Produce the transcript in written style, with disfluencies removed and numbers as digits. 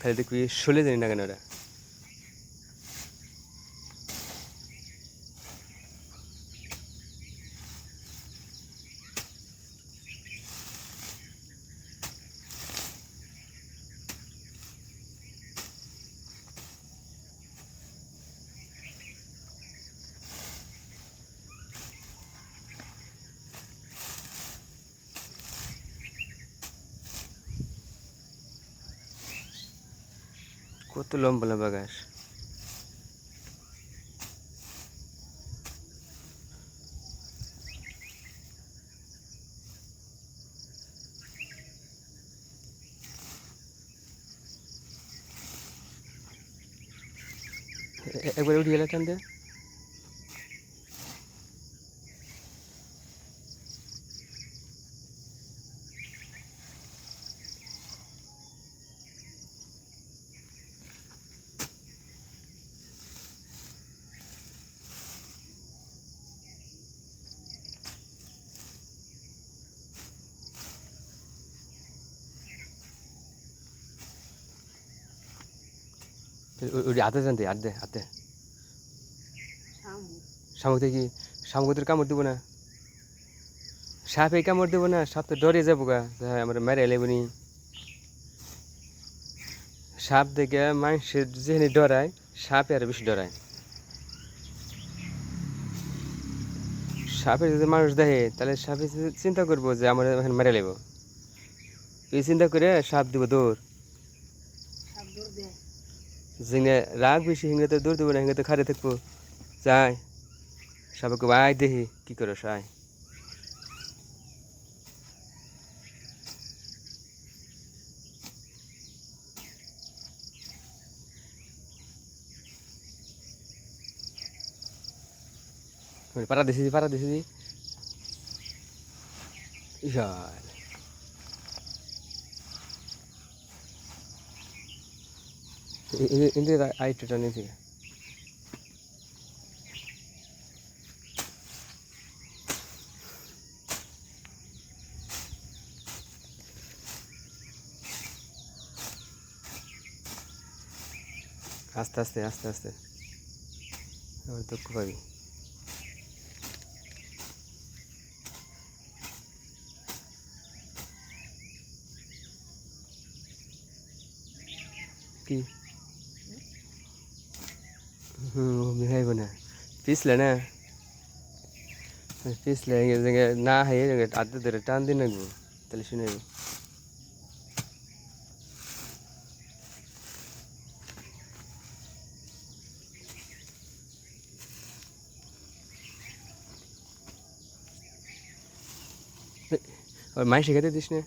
খালি দেখবি শোলে জানি না কেন ওরা। কত লম্বা লম্বা ঘাস। একবার উঠে গেলে টান দে। ওই হাতে টান দে, হাত দে হাতে। শামুক থেকে শামুক তোর কামড় দেবো না, সাপে কামড় দেবো না, সাপ তো ডরে যাবো গা, আমরা মেরে এলেবো নি। সাপ দেখে মানুষের যেখানে ডরায় সাপে আরো বেশি ডরায়। সাপে যদি মানুষ দেখে তাহলে সাপে চিন্তা করবো যে আমরা এখন মেরে লেবো, এই চিন্তা করে সাপ দিব দৌড়। যেখানে রাগ বেশি হিংলে তো দৌড় দেবো না, হিংলে তো খারে থাকবো। যাই সাপকে আয় দেখি কি করো সাই। পাড়া দিছি পাড়া দিছি ইয়ার ইন্দ্র আইটা নিয়েছি। আস্তে আস্তে আস্তে আস্তে আমার দুঃখ পাবি। কি খাইব না, পিছলে না, পিছলে না খাইয়ে আধে ধরে টান দিন রাখবো তাহলে শুনে যাবো। মাইসে খেতে দিস না।